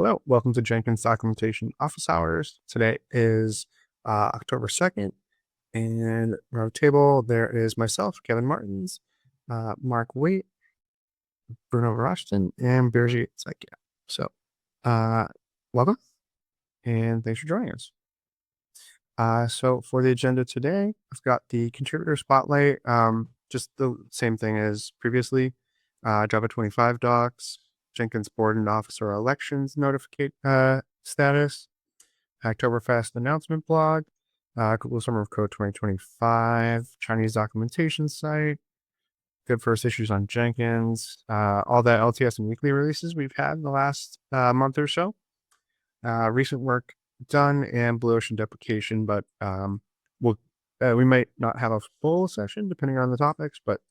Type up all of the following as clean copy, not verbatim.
Hello, welcome to Jenkins Documentation Office Hours. Today is October 2nd, and around the table there is myself, Kevin Martins, Mark Waite, Bruno Rushton, and Birgit Zekia. So, welcome, and thanks for joining us. So for the agenda today, I've got the contributor spotlight, just the same thing as previously, Java 25 docs, Jenkins board and officer elections notificate status, Oktoberfest announcement blog, Google Summer of Code 2025, Chinese documentation site, good first issues on Jenkins, all the LTS and weekly releases we've had in the last month or so, recent work done, and Blue Ocean deprecation, but we might not have a full session depending on the topics, but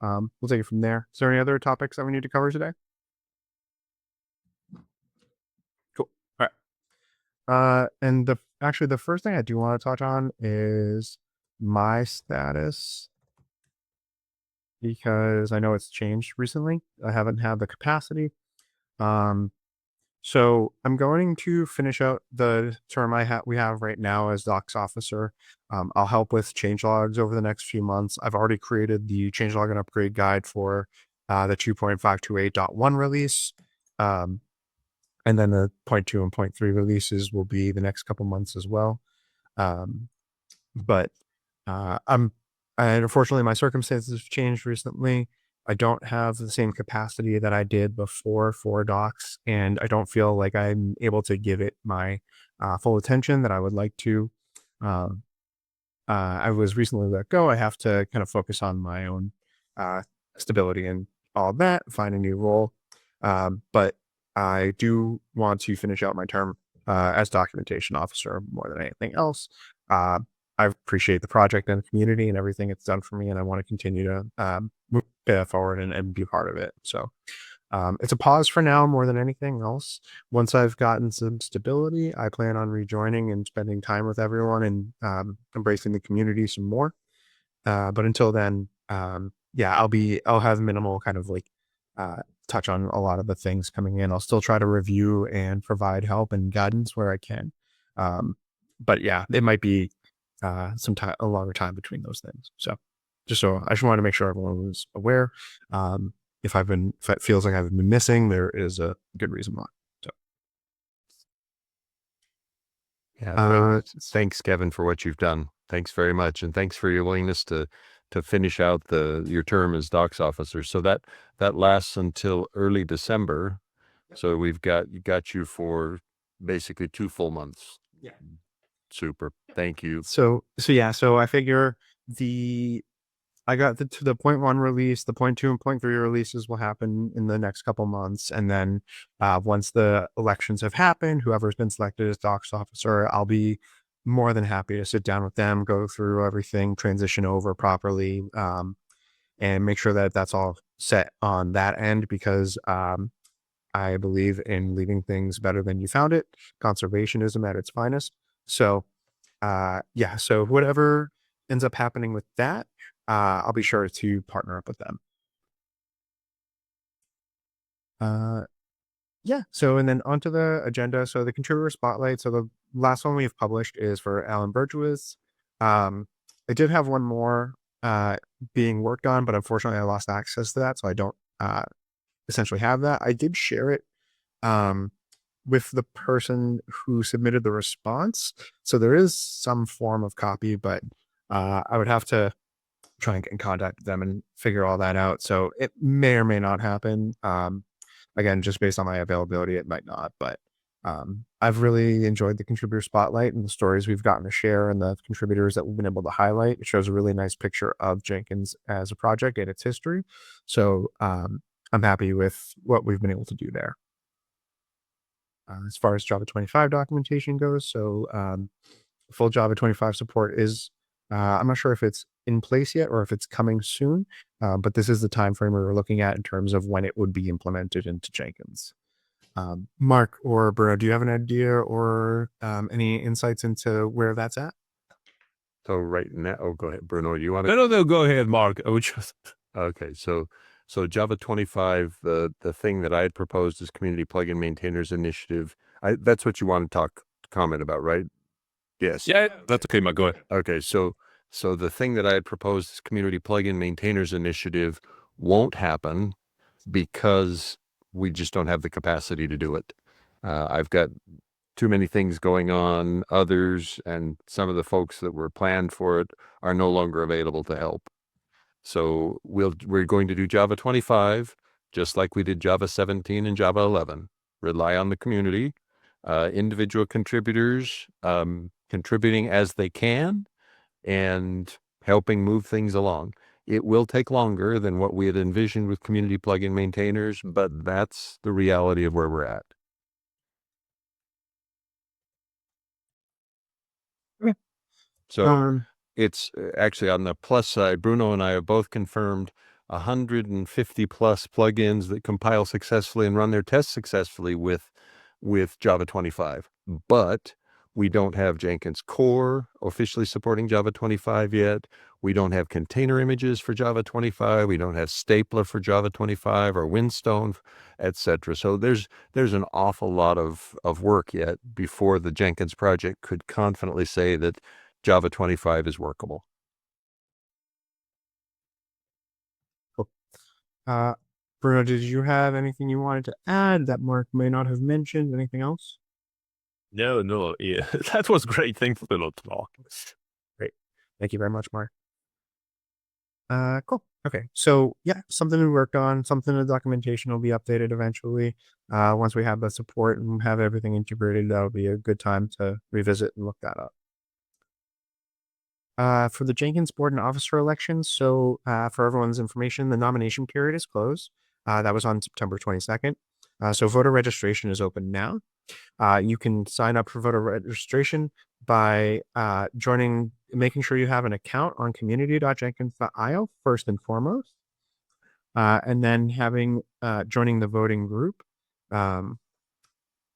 we'll take it from there. Is there any other topics that we need to cover today? Cool. All right. And actually the first thing I do want to touch on is my status, because I know it's changed recently. I haven't had the capacity. So I'm going to finish out the term we have right now as docs officer. I'll help with changelogs over the next few months. I've already created the changelog and upgrade guide for the 2.528.1 release. And then the 0.2 and 0.3 releases will be the next couple months as well. But unfortunately, my circumstances have changed recently. I don't have the same capacity that I did before for docs, and I don't feel like I'm able to give it my full attention that I would like to. I was recently let go. I have to kind of focus on my own stability and all that, find a new role. But I do want to finish out my term as documentation officer more than anything else. I appreciate the project and the community and everything it's done for me, and I want to continue to move forward and be part of it. So it's a pause for now more than anything else. Once I've gotten some stability, I plan on rejoining and spending time with everyone and embracing the community some more. But until then, yeah, I'll have minimal kind of like touch on a lot of the things coming in. I'll still try to review and provide help and guidance where I can. But yeah, it might be a longer time between those things. So I just wanted to make sure everyone was aware. If it feels like I've been missing, there is a good reason why. So yeah, thanks, Kevin, for what you've done. Thanks very much, and thanks for your willingness to finish out your term as docs officer. So that lasts until early December. So we've got you for basically 2 full months. Yeah. Super. Thank you. So I figure I got to the 0.1 release, the 0.2 and 0.3 releases will happen in the next couple months. And then once the elections have happened, whoever's been selected as docs officer, I'll be more than happy to sit down with them, go through everything, transition over properly, and make sure that that's all set on that end, because I believe in leaving things better than you found it. Conservationism at its finest. So yeah, so whatever ends up happening with that, I'll be sure to partner up with them. Yeah, so and then onto the agenda. So the contributor spotlight. So the last one we've published is for Alan Bergewitz. I did have one more being worked on, but unfortunately I lost access to that, so I don't essentially have that. I did share it with the person who submitted the response, so there is some form of copy, but I would have to try and get in contact with them and figure all that out. So it may or may not happen. Again, just based on my availability, it might not, but I've really enjoyed the contributor spotlight and the stories we've gotten to share and the contributors that we've been able to highlight. It shows a really nice picture of Jenkins as a project and its history. So I'm happy with what we've been able to do there. As far as Java 25 documentation goes, so full Java 25 support is, I'm not sure if it's in place yet or if it's coming soon, but this is the time frame we're looking at in terms of when it would be implemented into Jenkins. Mark or Bruno, do you have an idea or any insights into where that's at? So right now, go ahead, Bruno. You want to? No, go ahead, Mark. I would just okay. So So Java 25, the thing that I had proposed is Community Plugin Maintainers Initiative. That's what you want to comment about, right? Yes. Yeah, that's okay, Matt. Go ahead. Okay, so the thing that I had proposed is Community Plugin Maintainers Initiative won't happen because we just don't have the capacity to do it. I've got too many things going on. Others and some of the folks that were planned for it are no longer available to help. So we're going to do Java 25, just like we did Java 17 and Java 11. Rely on the community, individual contributors contributing as they can and helping move things along. It will take longer than what we had envisioned with community plugin maintainers, but that's the reality of where we're at. Okay. So it's actually on the plus side, Bruno and I have both confirmed 150 plus plugins that compile successfully and run their tests successfully with Java 25. But we don't have Jenkins core officially supporting Java 25 yet. We don't have container images for Java 25. We don't have Stapler for Java 25 or Windstone, etc. So there's an awful lot of work yet before the Jenkins project could confidently say that Java 25 is workable. Cool. Bruno, did you have anything you wanted to add that Mark may not have mentioned? Anything else? No, yeah, that was great. Thanks a lot, Mark. Great. Thank you very much, Mark. Cool. Okay. So yeah, something we worked on, something the documentation will be updated eventually. Once we have the support and have everything integrated, that'll be a good time to revisit and look that up. For the Jenkins board and officer elections, so for everyone's information, the nomination period is closed. That was on September 22nd. So voter registration is open now. You can sign up for voter registration by making sure you have an account on community.jenkins.io first and foremost, and then joining the voting group.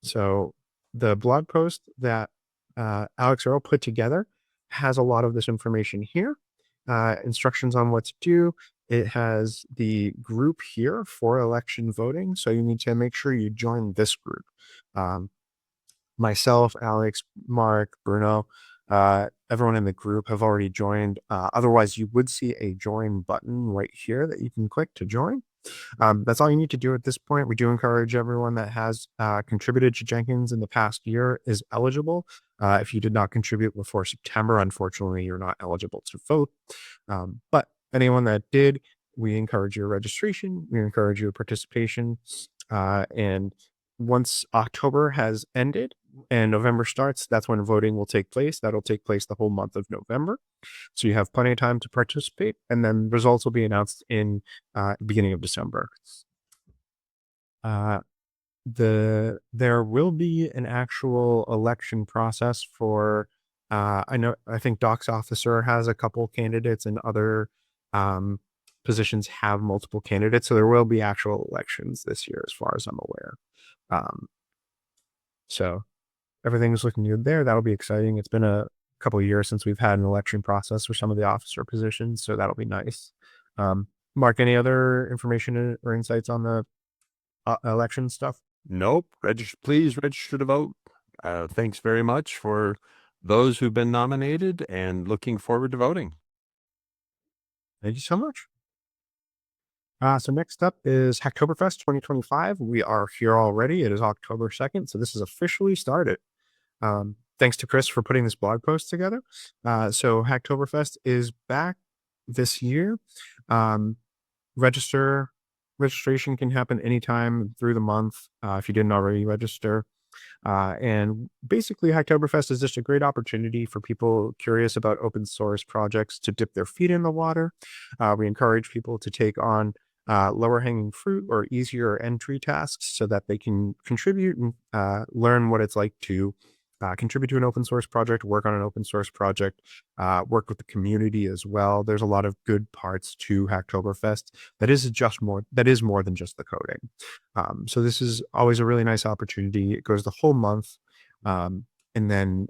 So the blog post that Alex Earl put together has a lot of this information here. Instructions on what to do. It has the group here for election voting. So you need to make sure you join this group. Myself, Alex, Mark, Bruno, everyone in the group have already joined. Otherwise, you would see a join button right here that you can click to join. That's all you need to do at this point. We do encourage everyone that has contributed to Jenkins in the past year is eligible. If you did not contribute before September, unfortunately, you're not eligible to vote. But anyone that did, we encourage your registration. We encourage your participation. And once October has ended and November starts, that's when voting will take place. That'll take place the whole month of November. So you have plenty of time to participate, and then results will be announced in beginning of December. There will be an actual election process for I think Doc's officer has a couple candidates and other positions have multiple candidates, so there will be actual elections this year as far as I'm aware. So everything's looking good there. That'll be exciting. It's been a couple of years since we've had an election process for some of the officer positions, so that'll be nice. Mark, any other information or insights on the election stuff? Nope. Please register to vote. Thanks very much for those who've been nominated and looking forward to voting. Thank you so much. So next up is Hacktoberfest 2025. We are here already. It is October 2nd, so this is officially started. Thanks to Chris for putting this blog post together. So Hacktoberfest is back this year. Registration can happen anytime through the month if you didn't already register. And basically, Hacktoberfest is just a great opportunity for people curious about open source projects to dip their feet in the water. We encourage people to take on lower hanging fruit or easier entry tasks so that they can contribute and learn what it's like to contribute to an open source project, work on an open source project, work with the community as well. There's a lot of good parts to Hacktoberfest that is more than just the coding. So this is always a really nice opportunity. It goes the whole month. And then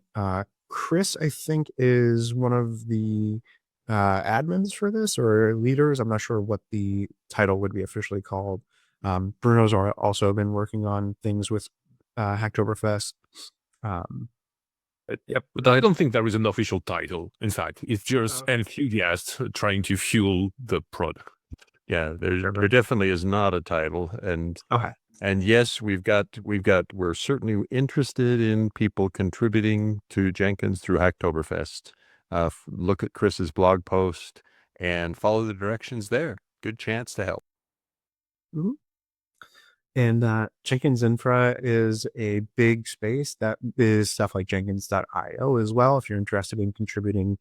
Chris, I think, is one of the admins for this or leaders. I'm not sure what the title would be officially called. Bruno's also been working on things with Hacktoberfest. Yep, but I don't think there is an official title. In fact, it's just enthusiasts trying to fuel the product. Yeah, there definitely is not a title, and Okay. and yes, we're certainly interested in people contributing to Jenkins through Hacktoberfest. Look at Chris's blog post and follow the directions there. Good chance to help. Mhm. And Jenkins Infra is a big space that is stuff like Jenkins.io as well. If you're interested in contributing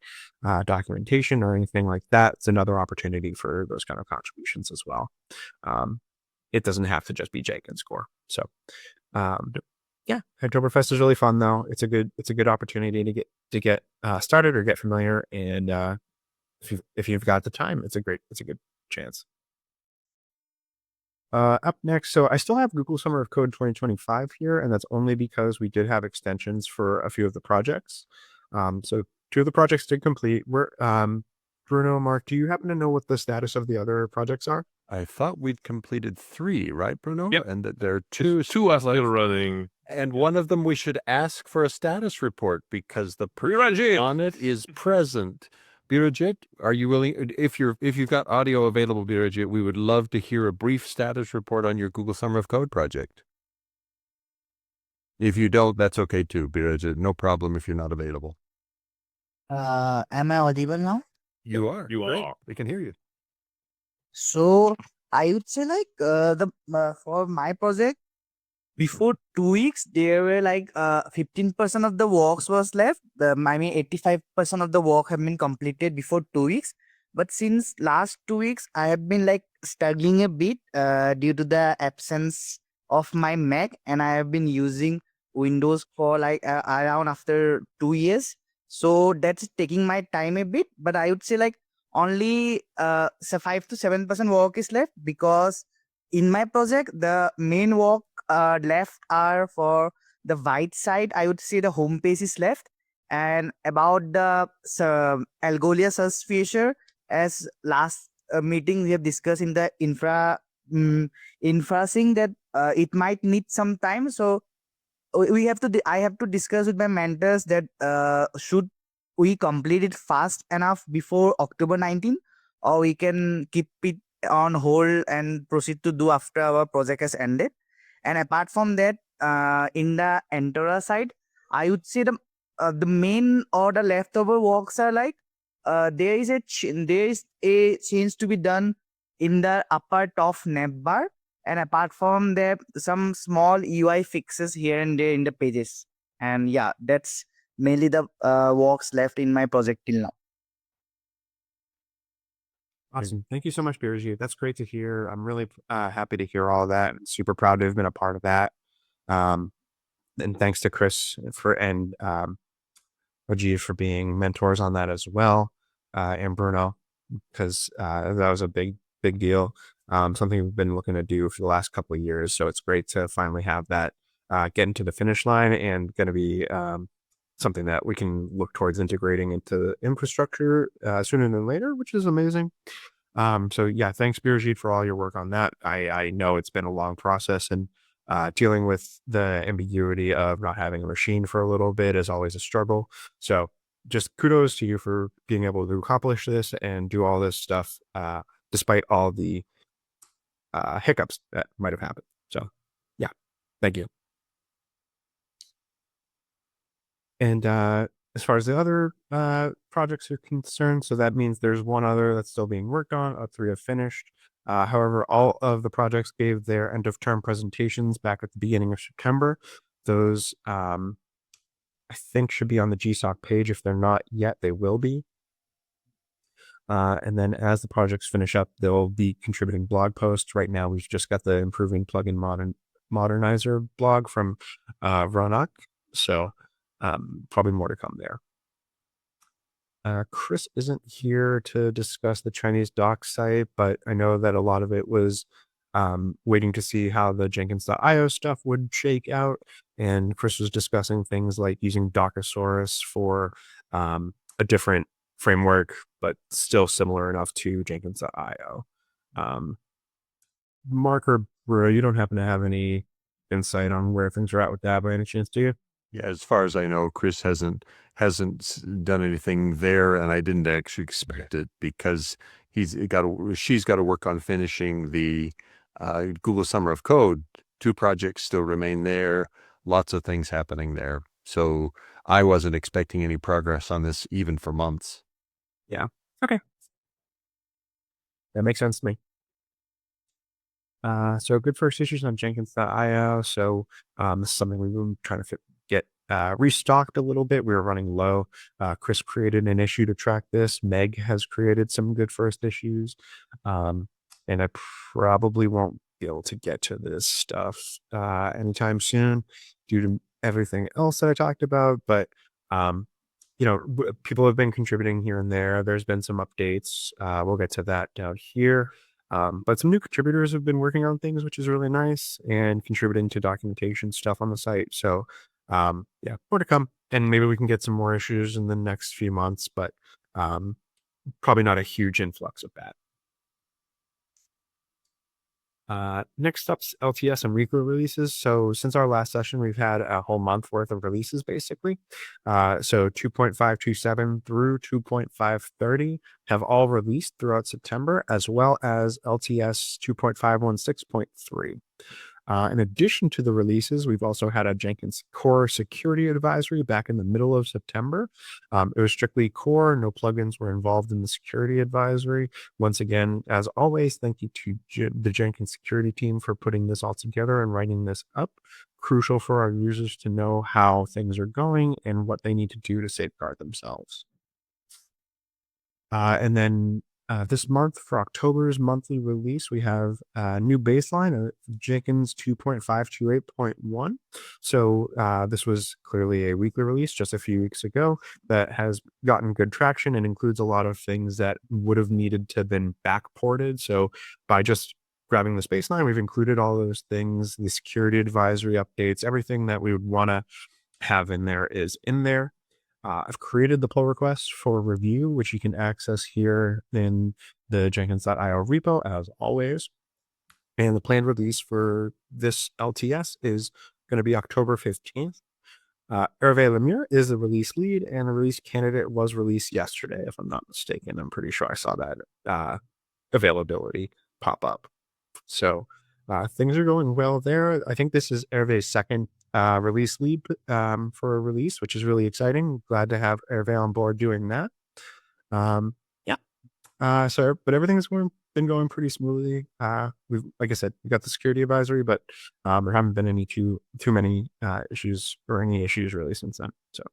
documentation or anything like that, it's another opportunity for those kind of contributions as well. It doesn't have to just be Jenkins core. So, yeah, Hacktoberfest is really fun though. It's a good opportunity to get started or get familiar. And if you've got the time, it's a good chance. Up next, so I still have Google Summer of Code 2025 here, and that's only because we did have extensions for a few of the projects. So two of the projects did complete. Bruno, Mark, do you happen to know what the status of the other projects are? I thought we'd completed 3, right, Bruno? Yep. And that there are Two are still running. and one of them we should ask for a status report because the person on it is present. Birajit, are you willing? If you've got audio available, Birajit, we would love to hear a brief status report on your Google Summer of Code project. If you don't, that's okay too, Birajit. No problem if you're not available. Am I audible now? You are. You Great. are. We can hear you. So I would say like for my project, before 2 weeks there were like 15% of the works was left. I mean 85% of the work have been completed before 2 weeks. But since last 2 weeks, I have been like struggling a bit due to the absence of my Mac, and I have been using Windows for like around after 2 years. So that's taking my time a bit. But I would say like only 5 to 7% work is left, because in my project the main work left are for the right side. I would say the home page is left, and about the Algolia search feature, as last meeting we have discussed in the infra thing, that it might need some time. So I have to discuss with my mentors that should we complete it fast enough before October 19, or we can keep it on hold and proceed to do after our project has ended. And apart from that, in the Entora side, I would say the main or the leftover works are like there is a change to be done in the upper top navbar, and apart from that, some small UI fixes here and there in the pages. And yeah, that's mainly the works left in my project till now. Awesome. Thank you so much, Birajit. That's great to hear. I'm really happy to hear all that. Super proud to have been a part of that. And thanks to Chris and Rajiv for being mentors on that as well, and Bruno, because that was a big deal. Something we've been looking to do for the last couple of years. So it's great to finally have that get into the finish line, and going to be something that we can look towards integrating into the infrastructure sooner than later, which is amazing. So yeah, thanks, Birajit, for all your work on that. I know it's been a long process, and dealing with the ambiguity of not having a machine for a little bit is always a struggle. So just kudos to you for being able to accomplish this and do all this stuff despite all the hiccups that might have happened. So yeah, thank you. And as far as the other projects are concerned, so that means there's one other that's still being worked on. 3 have finished. However, all of the projects gave their end of term presentations back at the beginning of September. Those I think should be on the GSOC page. If they're not yet, they will be. And then as the projects finish up, they'll be contributing blog posts. Right now, we've just got the Improving Plugin Modernizer blog from Ronak. So probably more to come there. Chris isn't here to discuss the Chinese doc site, but I know that a lot of it was waiting to see how the Jenkins.io stuff would shake out. And Chris was discussing things like using Dockosaurus for a different framework, but still similar enough to Jenkins.io. Mark or Brew, you don't happen to have any insight on where things are at with that by any chance, do you? Yeah, as far as I know, Chris hasn't done anything there, and I didn't actually expect it because she's got to work on finishing the Google Summer of Code. 2 projects still remain there. Lots of things happening there. So I wasn't expecting any progress on this even for months. Yeah. Okay. That makes sense to me. So good first issues on Jenkins.io. So this is something we've been trying to get restocked a little bit. We were running low. Chris created an issue to track this. Meg has created some good first issues. And I probably won't be able to get to this stuff anytime soon due to everything else that I talked about. But people have been contributing here and there. There's been some updates. We'll get to that down here. But some new contributors have been working on things, which is really nice, and contributing to documentation stuff on the site. So, yeah, more to come. And maybe we can get some more issues in the next few months, but probably not a huge influx of that. Next up's LTS and weekly releases. So since our last session, we've had a whole month worth of releases, basically. So 2.527 through 2.530 have all released throughout September, as well as LTS 2.516.3. In addition to the releases, we've also had a Jenkins core security advisory back in the middle of September. It was strictly core, no plugins were involved in the security advisory. Once again, as always, thank you to the Jenkins security team for putting this all together and writing this up. Crucial for our users to know how things are going and what they need to do to safeguard themselves. And then this month for October's monthly release, we have a new baseline of Jenkins 2.528.1. So this was clearly a weekly release just a few weeks ago that has gotten good traction and includes a lot of things that would have needed to have been backported. So by just grabbing this baseline, we've included all those things, the security advisory updates, everything that we would want to have in there is in there. I've created the pull request for review, which you can access here in the Jenkins.io repo, as always. And the planned release for this LTS is going to be October 15th. Hervé Lemire is the release lead, and the release candidate was released yesterday, if I'm not mistaken. I'm pretty sure I saw that availability pop up. So things are going well there. I think this is Hervé's second release lead for a release, which is really exciting. Glad to have Hervé on board doing that. But everything's been going pretty smoothly. We've, like I said, we got the security advisory, but there haven't been any too many issues or any issues really since then. So.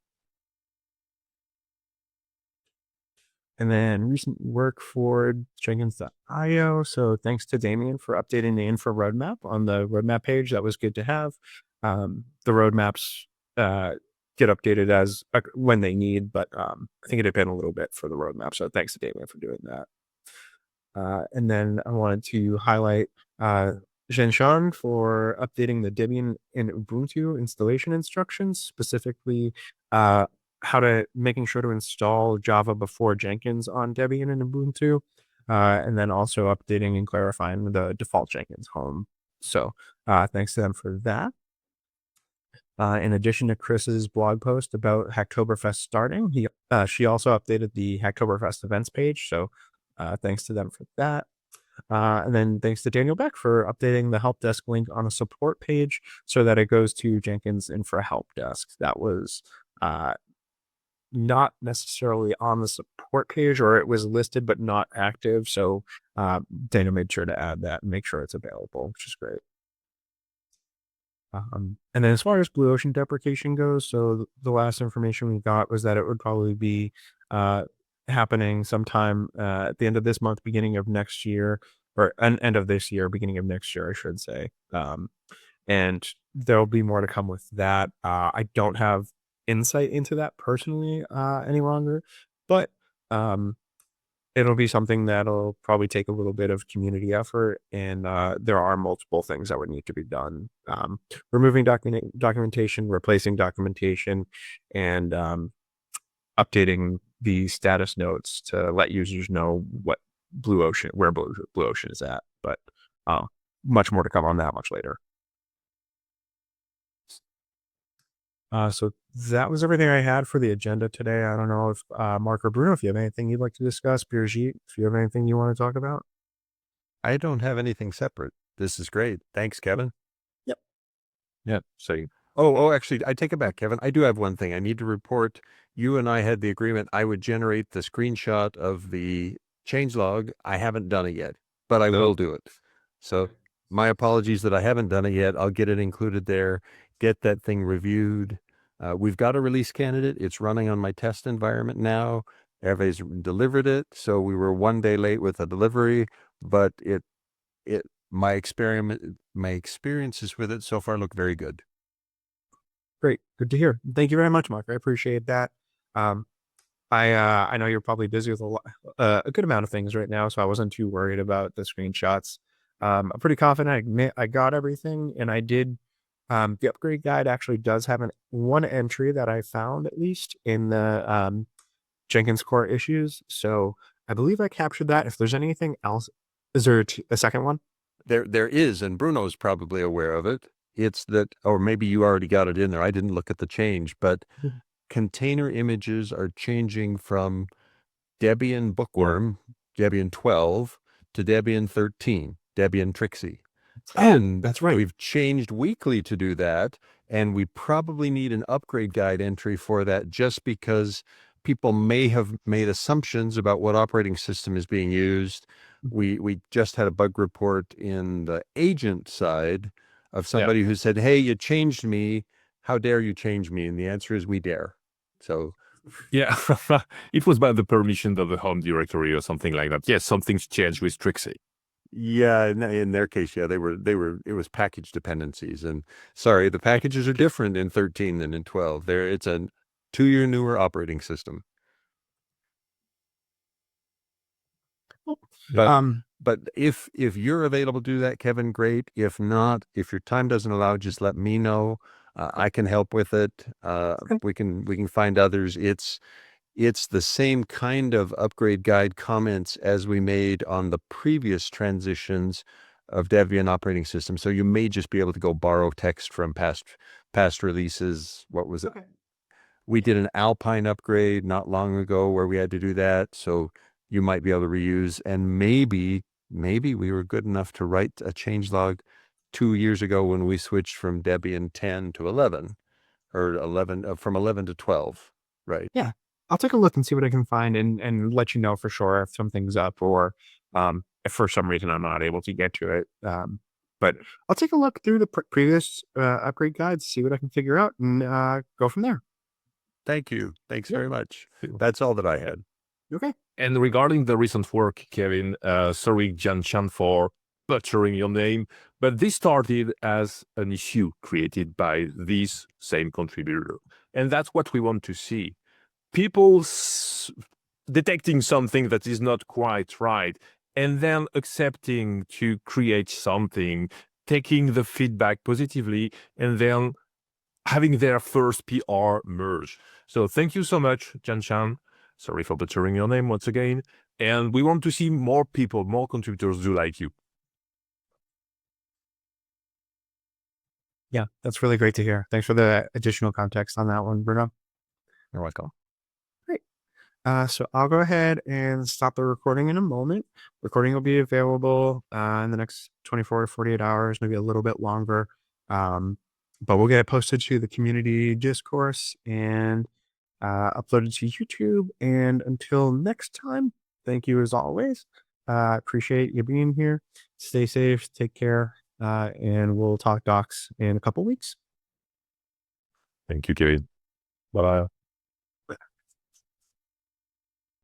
And then recent work for Jenkins.io. So thanks to Damien for updating the info roadmap on the roadmap page. That was good to have. The roadmaps get updated as when they need, but I think it had been a little bit for the roadmap. So thanks to Damien for doing that. And then I wanted to highlight Zhenshan for updating the Debian and Ubuntu installation instructions, specifically making sure to install Java before Jenkins on Debian and Ubuntu, and then also updating and clarifying the default Jenkins home. So thanks to them for that. In addition to Chris's blog post about Hacktoberfest starting, she also updated the Hacktoberfest events page. So thanks to them for that. And then thanks to Daniel Beck for updating the help desk link on a support page so that it goes to Jenkins Infra Help Desk. That was not necessarily on the support page, or it was listed but not active. So Daniel made sure to add that and make sure it's available, which is great. And then as far as Blue Ocean deprecation goes, so the last information we got was that it would probably be happening sometime at the end of this month, beginning of next year, or end of this year, beginning of next year, I should say. And there'll be more to come with that. I don't have insight into that personally any longer, but it'll be something that'll probably take a little bit of community effort, and there are multiple things that would need to be done. Removing documentation, replacing documentation, and updating the status notes to let users know what where Blue Ocean is at. But much more to come on that much later. So that was everything I had for the agenda today. I don't know if Mark or Bruno, if you have anything you'd like to discuss, Birgit, if you have anything you want to talk about. I don't have anything separate. This is great. Thanks, Kevin. Yep. Yeah. So, actually, I take it back, Kevin. I do have one thing. I need to report. You and I had the agreement I would generate the screenshot of the changelog. I haven't done it yet, but I will do it. So my apologies that I haven't done it yet. I'll get it included there, get that thing reviewed. We've got a release candidate. It's running on my test environment now. Everybody's delivered it. So we were 1 day late with the delivery, but my experiences with it so far look very good. Great. Good to hear. Thank you very much, Mark. I appreciate that. I know you're probably busy with a good amount of things right now, so I wasn't too worried about the screenshots. I'm pretty confident I got everything, and I did. The upgrade guide actually does have one entry that I found, at least, in the Jenkins core issues. So I believe I captured that. If there's anything else, is there a second one? There is, and Bruno's probably aware of it. It's that, or maybe you already got it in there. I didn't look at the change, but container images are changing from Debian Bookworm, Debian 12, to Debian 13, Debian Trixie. And that's right. We've changed weekly to do that, and we probably need an upgrade guide entry for that, just because people may have made assumptions about what operating system is being used. We just had a bug report in the agent side of somebody who said, "Hey, you changed me. How dare you change me?" And the answer is, we dare. So Yeah, it was by the permission of the home directory or something like that. Yes, something's changed with Trixie. yeah, in their case, yeah, it was package dependencies. And sorry, the packages are different in 13 than in 12. It's a 2-year newer operating system. But if you're available to do that, Kevin, great. If not, if your time doesn't allow, just let me know. I can help with it. We can find others. It's the same kind of upgrade guide comments as we made on the previous transitions of Debian operating system. So you may just be able to go borrow text from past releases. What was it? Okay. We did an Alpine upgrade not long ago where we had to do that. So you might be able to reuse, and maybe we were good enough to write a changelog 2 years ago when we switched from Debian 10 to 11, or 11 from 11 to 12. Right. Yeah. I'll take a look and see what I can find and let you know for sure if something's up, or if for some reason I'm not able to get to it. But I'll take a look through the previous upgrade guides, see what I can figure out, and go from there. Thank you. Thanks very much. That's all that I had. Okay. And regarding the recent work, Kevin, sorry, Jenkins, for butchering your name, but this started as an issue created by this same contributor. And that's what we want to see. People detecting something that is not quite right, and then accepting to create something, taking the feedback positively, and then having their first PR merge. So thank you so much, Jenkins. Sorry for butchering your name once again. And we want to see more people, more contributors do like you. Yeah, that's really great to hear. Thanks for the additional context on that one, Bruno. You're welcome. Great. So I'll go ahead and stop the recording in a moment. Recording will be available in the next 24 to 48 hours, maybe a little bit longer. But we'll get it posted to the community discourse and uploaded to YouTube. And until next time, thank you as always. Appreciate you being here. Stay safe, take care, and we'll talk docs in a couple weeks. Thank you, Kevin. Bye-bye.